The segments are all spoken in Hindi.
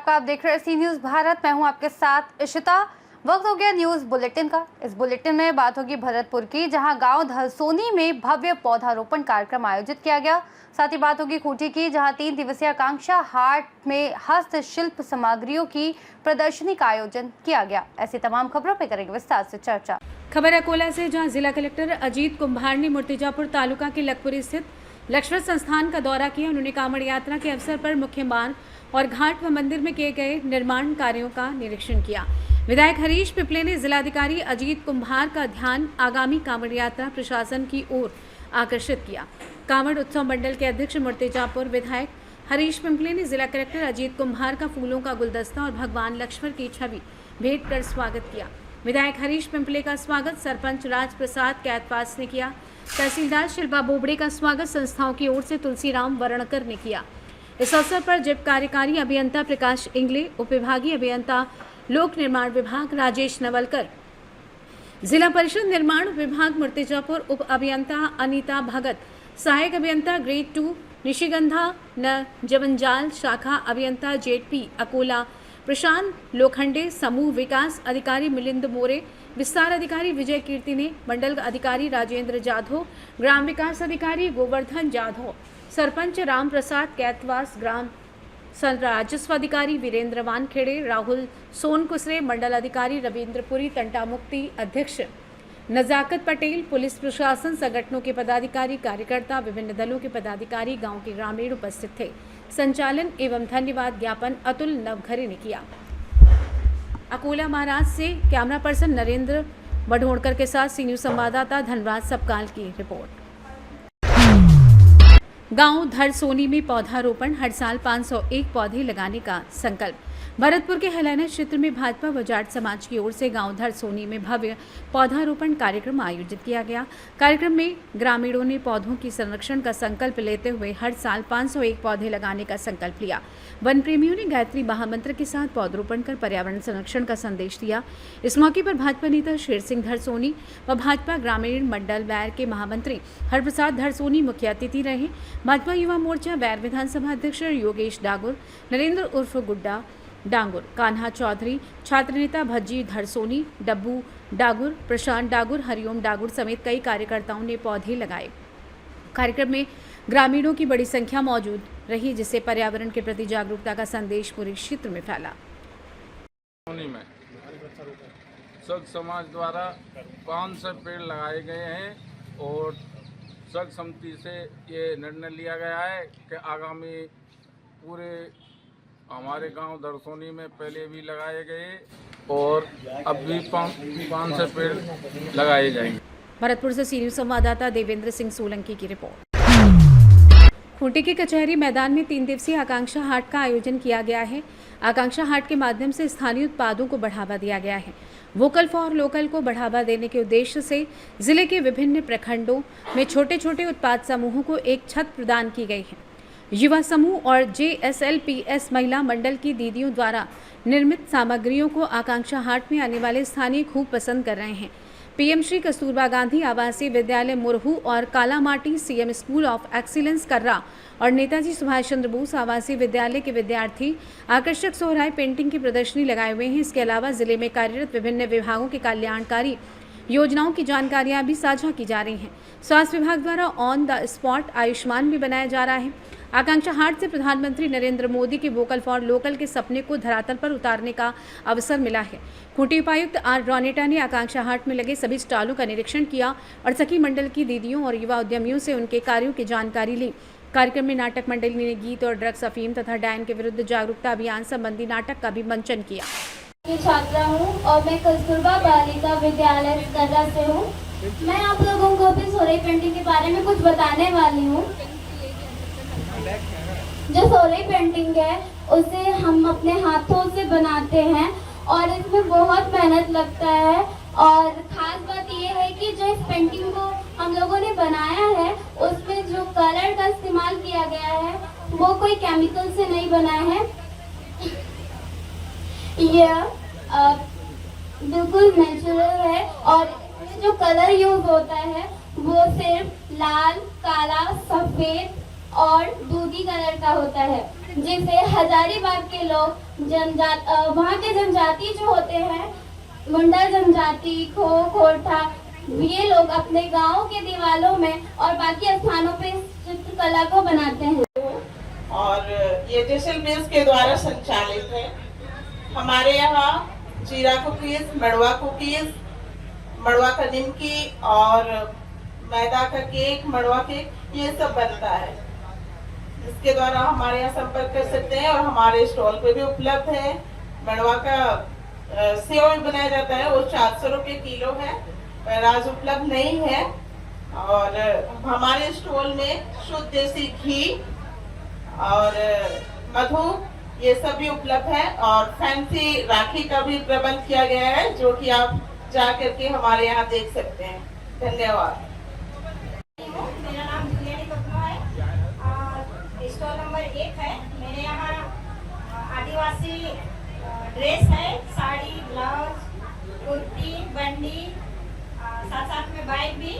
आपका। आप देख रहे हैं सी न्यूज़ भारत। मैं हूं आपके साथ इशिता। वक्त हो गया न्यूज़ बुलेटिन का। इस बुलेटिन में बात होगी भरतपुर की, जहां गांव धरसोनी में भव्य पौधारोपण कार्यक्रम आयोजित किया गया। साथ ही बात होगी खूंटी की, जहां 3 दिवसीय आकांक्षा हाट में हस्तशिल्प सामग्रियों की प्रदर्शनी का आयोजन किया गया। ऐसी तमाम खबरों पर करेंगे विस्तार से चर्चा। खबर अकोला से, जहां जिला कलेक्टर अजीत कुम्भार ने मूर्तिजापुर तालुका के लखपुरी स्थित लक्ष्मण संस्थान का दौरा किया। उन्होंने कांवड़ यात्रा के अवसर पर मुख्य मार्ग और घाट व मंदिर में किए गए निर्माण कार्यों का निरीक्षण किया। विधायक हरीश पिपले ने जिलाधिकारी अजीत कुम्भार का ध्यान आगामी कांवड़ यात्रा प्रशासन की ओर आकर्षित किया। कांवड़ उत्सव मंडल के अध्यक्ष मूर्तिजापुर विधायक हरीश पिपले ने जिला कलेक्टर अजीत कुम्भार का फूलों का गुलदस्ता और भगवान लक्ष्मण की छवि भेंट कर स्वागत किया। विधायक हरीश पिपले का स्वागत सरपंच राज प्रसाद कैतवास ने किया। तहसीलदार शिल्पा बोबड़े का स्वागत संस्थाओं की ओर से तुलसीराम वर्णकर ने किया। इस अवसर पर जिप कार्यकारी अभियंता प्रकाश इंगले, उपविभागीय अभियंता लोक निर्माण विभाग राजेश नवलकर, जिला परिषद निर्माण विभाग मूर्तिजापुर उप अभियंता अनीता भगत, सहायक अभियंता ग्रेड 2 निशिगंधा न जवंजाल, शाखा अभियंता जेडपी अकोला प्रशांत लोखंडे, समूह विकास अधिकारी मिलिंद मोरे, विस्तार अधिकारी विजय कीर्ति ने, मंडल अधिकारी राजेंद्र जाधव, ग्राम विकास अधिकारी गोवर्धन जाधव, सरपंच राम प्रसाद कैतवास, ग्राम राजस्व अधिकारी वीरेंद्र वानखेड़े, राहुल सोनकुसरे, मंडल अधिकारी रविंद्रपुरी, तंटा मुक्ति अध्यक्ष नजाकत पटेल, पुलिस प्रशासन संगठनों के पदाधिकारी कार्यकर्ता, विभिन्न दलों के पदाधिकारी, गांव के ग्रामीण उपस्थित थे। संचालन एवं धन्यवाद ज्ञापन अतुल नवघरे ने किया। अकोला महाराज से कैमरा पर्सन नरेंद्र बढ़ोड़कर के साथ सी न्यूज़ संवाददाता धनराज सबकाल की रिपोर्ट। गांव धरसोनी में पौधारोपण, हर साल 501 पौधे लगाने का संकल्प। भरतपुर के हलैना क्षेत्र में भाजपा व जाट समाज की ओर से गांव धरसोनी में भव्य पौधारोपण कार्यक्रम आयोजित किया गया। कार्यक्रम में ग्रामीणों ने पौधों की संरक्षण का संकल्प लेते हुए हर साल 501 पौधे लगाने का संकल्प लिया। वन प्रेमियों ने गायत्री महामंत्र के साथ पौधरोपण कर पर्यावरण संरक्षण का संदेश दिया। इस मौके पर भाजपा नेता शेर सिंह धरसोनी व भाजपा ग्रामीण मंडल वैर के महामंत्री हरप्रसाद धरसोनी मुख्य अतिथि रहे। भाजपा युवा मोर्चा वैर विधानसभा अध्यक्ष योगेश डागुर, नरेंद्र उर्फ गुड्डा डांगुर, कान्हा चौधरी, छात्र नेता भज्जी धरसोनी, डब्बू डागुर, प्रशांत डागुर, हरिओम डागुर समेत कई कार्यकर्ताओं ने पौधे लगाए। कार्यक्रम में ग्रामीणों की बड़ी संख्या मौजूद रही, जिससे पर्यावरण के प्रति जागरूकता का संदेश पूरे क्षेत्र में फैला। सग समाज द्वारा 500 पेड़ लगाए गए हैं और सग समिति से ये निर्णय लिया गया है कि आगामी पूरे हमारे गांव धरसोनी में पहले भी लगाए गए और अब भी 500 पेड़ लगाए जाएंगे। भरतपुर से सी न्यूज़ संवाददाता देवेंद्र सिंह सोलंकी की रिपोर्ट। खूंटी के कचहरी मैदान में 3 दिवसीय आकांक्षा हाट का आयोजन किया गया है। आकांक्षा हाट के माध्यम से स्थानीय उत्पादों को बढ़ावा दिया गया है। वोकल फॉर लोकल को बढ़ावा देने के उद्देश्य से जिले के विभिन्न प्रखंडों में छोटे छोटे उत्पाद समूहों को एक छत प्रदान की गई है। युवा समूह और JSLPS महिला मंडल की दीदियों द्वारा निर्मित सामग्रियों को आकांक्षा हाट में आने वाले स्थानीय खूब पसंद कर रहे हैं। PM श्री कस्तूरबा गांधी आवासीय विद्यालय मुरहू और Kalamati CM school of excellence कर्रा और नेताजी सुभाष चंद्र बोस आवासीय विद्यालय के विद्यार्थी आकर्षक सोहराय पेंटिंग की प्रदर्शनी लगाए हुए हैं। इसके अलावा जिले में कार्यरत विभिन्न विभागों के कल्याणकारी योजनाओं की जानकारियां भी साझा की जा रही हैं। स्वास्थ्य विभाग द्वारा ऑन द स्पॉट आयुष्मान भी बनाया जा रहा है। आकांक्षा हाट से प्रधानमंत्री नरेंद्र मोदी के वोकल फॉर लोकल के सपने को धरातल पर उतारने का अवसर मिला है। खूंटी उपायुक्त R रॉनेटा ने आकांक्षा हाट में लगे सभी स्टॉलों का निरीक्षण किया और सखी मंडल की दीदियों और युवा उद्यमियों से उनके कार्यों की जानकारी ली। कार्यक्रम में नाटक मंडली ने गीत और ड्रग्स, अफीम तथा डायन के विरुद्ध जागरूकता अभियान संबंधी नाटक का भी मंचन किया। छात्रा हूँ और मैं कस्तूरबा बालिका विद्यालय कर्रा से हूँ। मैं आप लोगों को भी सोलई पेंटिंग के बारे में कुछ बताने वाली हूँ। जो सोलई पेंटिंग है उसे हम अपने हाथों से बनाते हैं और इसमें बहुत मेहनत लगता है। और खास बात यह है कि जो इस पेंटिंग को हम लोगों ने बनाया है उसमें जो कलर का इस्तेमाल किया गया है वो कोई केमिकल से नहीं बना है। यह बिल्कुल नेचुरल है और जो कलर यूज होता है वो सिर्फ लाल, काला, सफेद और दूधी कलर का होता है, जिसे हजारीबाग के लोग वहाँ के जनजाति जो होते हैं, मुंडा जनजाति, खो, खोरठा, ये लोग अपने गांव के दीवारों में और बाकी स्थानों पे चित्रकला को बनाते हैं। और ये जैसलमेर के द्वारा संचालित है। हमारे यहाँ जीरा कुकीज, मड़वा का निमकी और मैदा का केक, मड़वा केक, ये सब बनता है। इसके द्वारा हमारे यहाँ संपर्क कर सकते हैं और हमारे स्टॉल पे भी उपलब्ध है। मड़वा का सेव भी बनाया जाता है, वो 400 रुपये किलो है, आज उपलब्ध नहीं है। और हमारे स्टॉल में शुद्ध देसी घी और मधु, ये सब भी उपलब्ध है। और फैंसी राखी का भी प्रबंध किया गया है, जो कि आप जा करके हमारे यहाँ देख सकते हैं। धन्यवाद। मेरा नाम दुनियानी पद्मा है और स्टॉल नंबर 1 है। मेरे यहाँ आदिवासी ड्रेस है, साड़ी, ब्लाउज, कुर्ती, बंडी, साथ साथ में बाइक भी।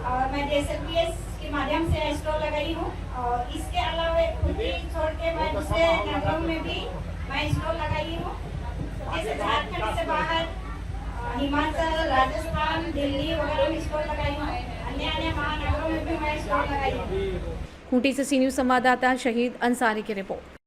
और मैं JSLPS के माध्यम से स्टॉल लगाई हूँ। और इसके अलावा खुद ही छोड़ के मैं दूसरे नगरों में भी मैं स्टॉल लगाई हूँ, जैसे झारखंड से बाहर हिमाचल, राजस्थान, दिल्ली वगैरह में स्टॉल लगाई हूँ। अन्य महानगरों में भी मैं स्टॉल लगाई हूँ। खूंटी से सी न्यूज़ संवाददाता शहीद अंसारी की रिपोर्ट।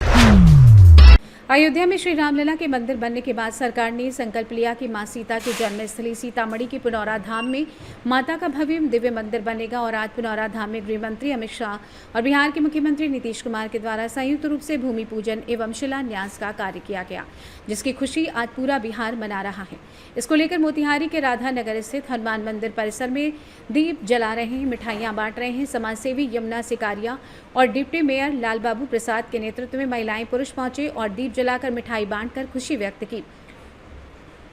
अयोध्या में श्री रामलला के मंदिर बनने के बाद सरकार ने संकल्प लिया कि मां सीता की जन्मस्थली सीतामढ़ी के पुनौरा धाम में माता का भव्य दिव्य मंदिर बनेगा। और आज पुनौरा धाम में गृह मंत्री अमित शाह और बिहार के मुख्यमंत्री नीतीश कुमार के द्वारा संयुक्त रूप से भूमि पूजन एवं शिलान्यास का कार्य किया गया, जिसकी खुशी आज पूरा बिहार मना रहा है। इसको लेकर मोतिहारी के राधा नगर स्थित हनुमान मंदिर परिसर में दीप जला रहे हैं, मिठाइयां बांट रहे हैं। समाजसेवी यमुना सिकारिया और डिप्टी मेयर लाल बाबू प्रसाद के नेतृत्व में महिलाएं पुरुष पहुंचे और दीप जलाकर मिठाई बांटकर खुशी व्यक्त की।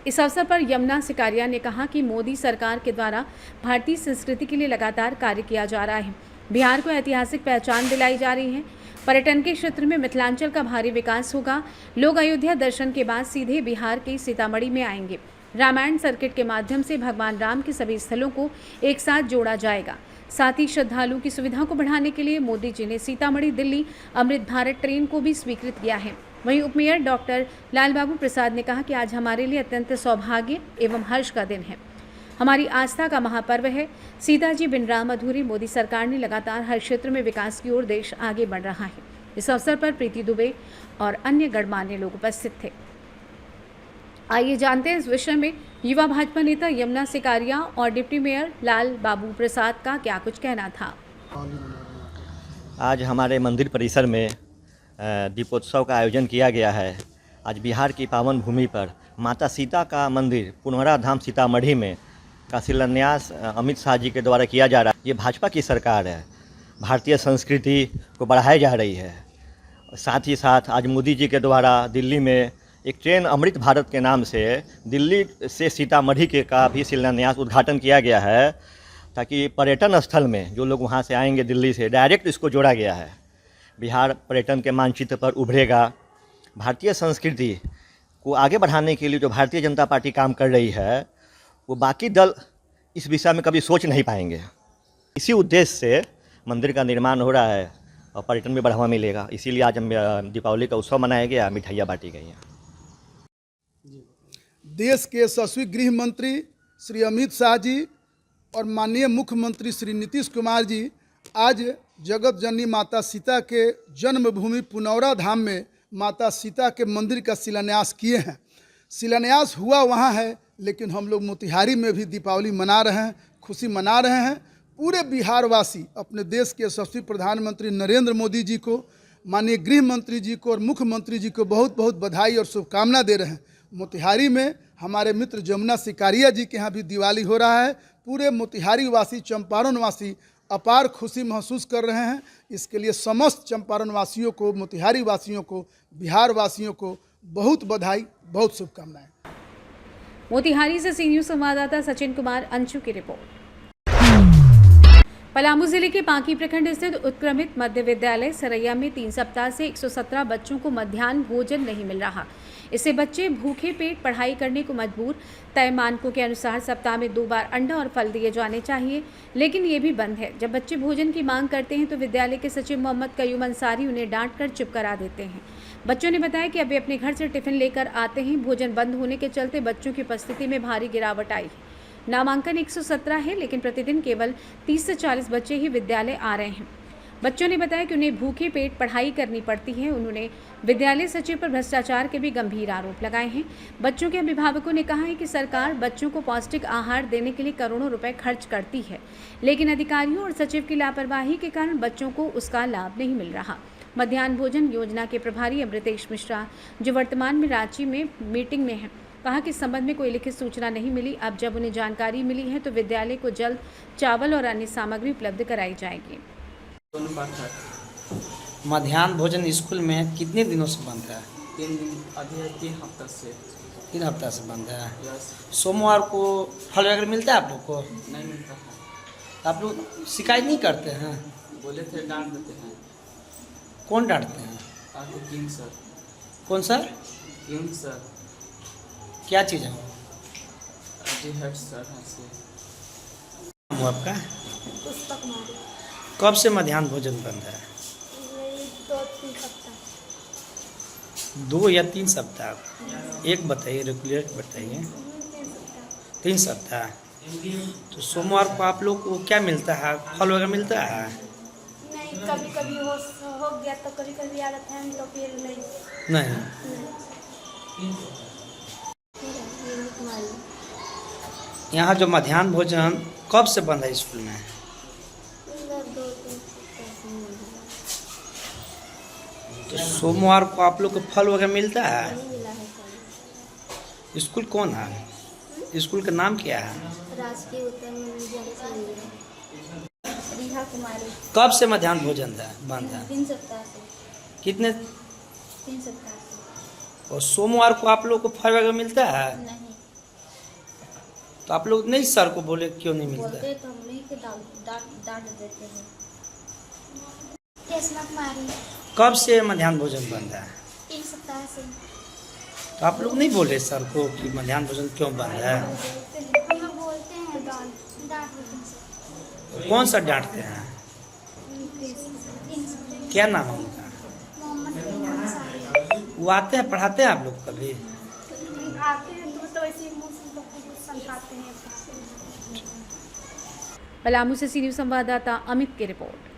इस अवसर पर यमुना सिकारिया ने कहा कि मोदी सरकार के द्वारा भारतीय संस्कृति के लिए लगातार कार्य किया जा रहा है। बिहार को ऐतिहासिक पहचान दिलाई जा रही है। पर्यटन के क्षेत्र में मिथिलांचल का भारी विकास होगा। लोग अयोध्या दर्शन के बाद सीधे बिहार के सीतामढ़ी में आएंगे। रामायण सर्किट के माध्यम से भगवान राम के सभी स्थलों को एक साथ जोड़ा जाएगा। साथ ही श्रद्धालुओं की सुविधा को बढ़ाने के लिए मोदी जी ने सीतामढ़ी दिल्ली अमृत भारत ट्रेन को भी स्वीकृत किया है। वहीं उपमेयर डॉक्टर लाल बाबू प्रसाद ने कहा कि आज हमारे लिए अत्यंत सौभाग्य एवं हर्ष का दिन है। हमारी आस्था का महापर्व है। सीता जी बिन राम अधूरी। मोदी सरकार ने लगातार हर क्षेत्र में विकास की ओर देश आगे बढ़ रहा है। इस अवसर पर प्रीति दुबे और अन्य गणमान्य लोग उपस्थित थे। आइए जानते हैं इस विषय में युवा भाजपा नेता यमुना सिकारिया और डिप्टी मेयर लाल बाबू प्रसाद का क्या कुछ कहना था। आज हमारे मंदिर परिसर में दीपोत्सव का आयोजन किया गया है। आज बिहार की पावन भूमि पर माता सीता का मंदिर पुनौरा धाम सीतामढ़ी में का शिलान्यास अमित शाह जी के द्वारा किया जा रहा है। ये भाजपा की सरकार है, भारतीय संस्कृति को बढ़ाई जा रही है। साथ ही साथ आज मोदी जी के द्वारा दिल्ली में एक ट्रेन अमृत भारत के नाम से दिल्ली से सीतामढ़ी के का भी शिलान्यास उद्घाटन किया गया है, ताकि पर्यटन स्थल में जो लोग वहाँ से आएंगे दिल्ली से डायरेक्ट इसको जोड़ा गया है। बिहार पर्यटन के मानचित्र पर उभरेगा। भारतीय संस्कृति को आगे बढ़ाने के लिए जो भारतीय जनता पार्टी काम कर रही है, वो बाकी दल इस विषय में कभी सोच नहीं पाएंगे। इसी उद्देश्य से मंदिर का निर्माण हो रहा है और पर्यटन में बढ़ावा मिलेगा। इसीलिए आज दीपावली का उत्सव मनाया गया, मिठाइयाँ बांटी गई हैं। देश के यशस्वी गृह मंत्री श्री अमित शाह जी और माननीय मुख्यमंत्री श्री नीतीश कुमार जी आज जगत जननी माता सीता के जन्मभूमि पुनौरा धाम में माता सीता के मंदिर का शिलान्यास किए हैं। शिलान्यास हुआ वहाँ है, लेकिन हम लोग मोतिहारी में भी दीपावली मना रहे हैं, खुशी मना रहे हैं। पूरे बिहार वासी अपने देश के यशस्वी प्रधानमंत्री नरेंद्र मोदी जी को, माननीय गृह मंत्री जी को और मुख्यमंत्री जी को बहुत बहुत बधाई और शुभकामना दे रहे हैं। मोतिहारी में हमारे मित्र यमुना सिकारिया जी के यहाँ भी दिवाली हो रहा है। पूरे मोतिहारी वासी, चंपारण वासी अपार खुशी महसूस कर रहे हैं। इसके लिए समस्त चंपारण वासियों को, मोतिहारी वासियों को, बिहार वासियों को बहुत बधाई, बहुत शुभकामनाएं। मोतिहारी से सी न्यूज़ संवाददाता सचिन कुमार अंशु की रिपोर्ट। पलामू जिले के पांकी प्रखंड स्थित उत्क्रमित मध्य विद्यालय सरैया में 3 सप्ताह से 117 बच्चों को मध्याह्न भोजन नहीं मिल रहा। इससे बच्चे भूखे पेट पढ़ाई करने को मजबूर। तय मानकों के अनुसार सप्ताह में 2 बार अंडा और फल दिए जाने चाहिए, लेकिन ये भी बंद है। जब बच्चे भोजन की मांग करते हैं तो विद्यालय के सचिव मोहम्मद कयूम अंसारी उन्हें डांट कर चुप करा देते हैं। बच्चों ने बताया कि अब वे अपने घर से टिफिन लेकर आते हैं। भोजन बंद होने के चलते बच्चों की उपस्थिति में भारी गिरावट आई है। नामांकन 117 है, लेकिन प्रतिदिन केवल 30 से 40 बच्चे ही विद्यालय आ रहे हैं। बच्चों ने बताया कि उन्हें भूखे पेट पढ़ाई करनी पड़ती है। उन्होंने विद्यालय सचिव पर भ्रष्टाचार के भी गंभीर आरोप लगाए हैं। बच्चों के अभिभावकों ने कहा है कि सरकार बच्चों को पौष्टिक आहार देने के लिए करोड़ों रुपए खर्च करती है, लेकिन अधिकारियों और सचिव की लापरवाही के कारण बच्चों को उसका लाभ नहीं मिल रहा। मध्याह्न भोजन योजना के प्रभारी अमृतेश मिश्रा, जो वर्तमान में रांची में मीटिंग में हैं, कहा कि इस संबंध में कोई लिखित सूचना नहीं मिली। अब जब उन्हें जानकारी मिली है तो विद्यालय को जल्द चावल और अन्य सामग्री उपलब्ध कराई जाएगी। मध्याह्न भोजन स्कूल में कितने दिनों से बंद है? 3 हफ्ता से 3 हफ्ता से बंद है। यस। सोमवार को फल वगैरह मिलता है आप लोग को? नहीं मिलता है। आप लोग शिकायत नहीं करते हैं? बोले थे डांट देते हैं। कौन डांटते हैं? आपको किंग सर। कौन सर? King sir. क्या चीज़ है? जी हेड सर हैं से। वो आपका पुष्पक कुमारी। कब से मध्याह्न भोजन बंद है? 2-3 हफ्ता। 2 या 3 सप्ताह? एक बताइए, रेगुलर बताइए। 3 सप्ताह। तो सोमवार को आप लोग को क्या मिलता है? फल वगैरह मिलता है? नहीं, कभी कभी हो गया तो कभी कभी आ जाता है, तो फिर नहीं। यहाँ जो मध्याह्न भोजन कब से बंद है स्कूल में? 2-3 तो सोमवार को आप लोग को फल वगैरह मिलता है? नहीं मिला है फल। स्कूल कौन है? स्कूल का नाम क्या है? राजकीय उत्तर विद्यालय रिहा कुमारी। कब से मध्याह्न भोजन है बंद है? 3 सप्ताह से। कितने? 3 सप्ताह से। और सोमवार को आप लोग को फल वगैरह मिलता है? नहीं तो आप लोग नहीं सर को बोले क्यों नहीं मिलता? बोलते तो हम नहीं के डांट देते हैं। कृष्णा कुमारी। कब से मध्याह्न भोजन बंद है? 3 सप्ताह से। तो आप लोग नहीं बोले सर को कि मध्याह्न भोजन क्यों बंद है? हम लोग बोलते हैं डांट देते हैं। कौन सा डांटते हैं? क्या नाम है उनका? मोहम्मद कयूम अंसारी। वो आते हैं पढ़ाते हैं आप लोग कभी? आते हैं तो वैसे मुँह से कुछ समझाते हैं। पलामू से सीनियर संवाददाता अमित की रिपोर्ट।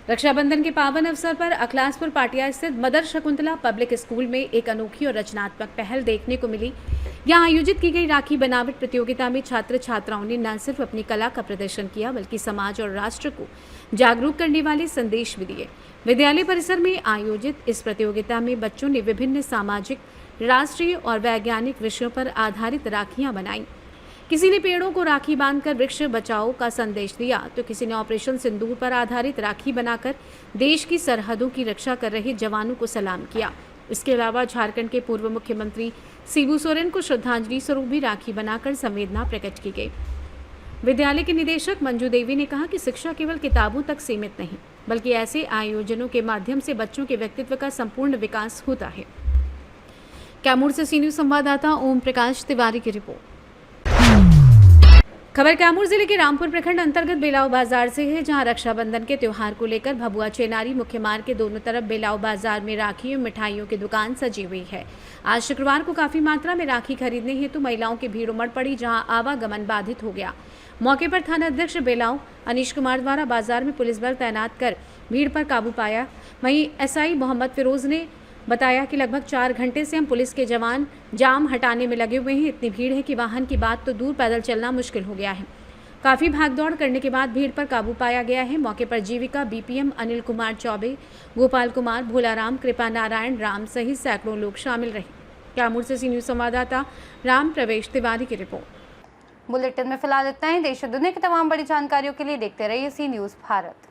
रक्षाबंधन के पावन अवसर पर अखलासपुर पाटिया स्थित मदर शकुंतला पब्लिक स्कूल में एक अनोखी और रचनात्मक पहल देखने को मिली। यहां आयोजित की गई राखी बनावट प्रतियोगिता में छात्र छात्राओं ने न सिर्फ अपनी कला का प्रदर्शन किया, बल्कि समाज और राष्ट्र को जागरूक करने वाले संदेश भी दिए। विद्यालय परिसर में आयोजित इस प्रतियोगिता में बच्चों ने विभिन्न सामाजिक, राष्ट्रीय और वैज्ञानिक विषयों पर आधारित राखियां बनाई। किसी ने पेड़ों को राखी बांधकर वृक्ष बचाओ का संदेश दिया, तो किसी ने ऑपरेशन सिंदूर पर आधारित राखी बनाकर देश की सरहदों की रक्षा कर रहे जवानों को सलाम किया। इसके अलावा झारखंड के पूर्व मुख्यमंत्री शिबू सोरेन को श्रद्धांजलि स्वरूप भी राखी बनाकर संवेदना प्रकट की गई। विद्यालय के निदेशक मंजू देवी ने कहा कि शिक्षा केवल किताबों तक सीमित नहीं, बल्कि ऐसे आयोजनों के माध्यम से बच्चों के व्यक्तित्व का संपूर्ण विकास होता है। कैमूर से सीनियर संवाददाता ओम प्रकाश तिवारी की रिपोर्ट। खबर कैमूर जिले के रामपुर प्रखंड अंतर्गत बेलाव बाजार से है, जहां रक्षाबंधन के त्योहार को लेकर भभुआ चेनारी मुख्य मार्ग के दोनों तरफ बेलाव बाजार में राखी और मिठाइयों की दुकान सजी हुई है। आज शुक्रवार को काफी मात्रा में राखी खरीदने हेतु महिलाओं की भीड़ उमड़ पड़ी, जहां आवागमन बाधित हो गया। मौके पर थाना अध्यक्ष बेलाव अनीश कुमार द्वारा बाजार में पुलिस बल तैनात कर भीड़ पर काबू पाया। वहीं एसआई मोहम्मद फिरोज ने बताया कि लगभग 4 घंटे से हम पुलिस के जवान जाम हटाने में लगे हुए हैं। इतनी भीड़ है कि वाहन की बात तो दूर, पैदल चलना मुश्किल हो गया है। काफ़ी भागदौड़ करने के बाद भीड़ पर काबू पाया गया है। मौके पर जीविका, बीपीएम अनिल कुमार चौबे, गोपाल कुमार, भोलाराम, कृपा नारायण राम सहित सैकड़ों लोग शामिल रहे। कैमूर से सी न्यूज़ संवाददाता राम प्रवेश तिवारी की रिपोर्ट। बुलेटिन में फिलहाल इतना ही। देश और दुनिया की तमाम बड़ी जानकारियों के लिए देखते रहिए सी न्यूज़ भारत।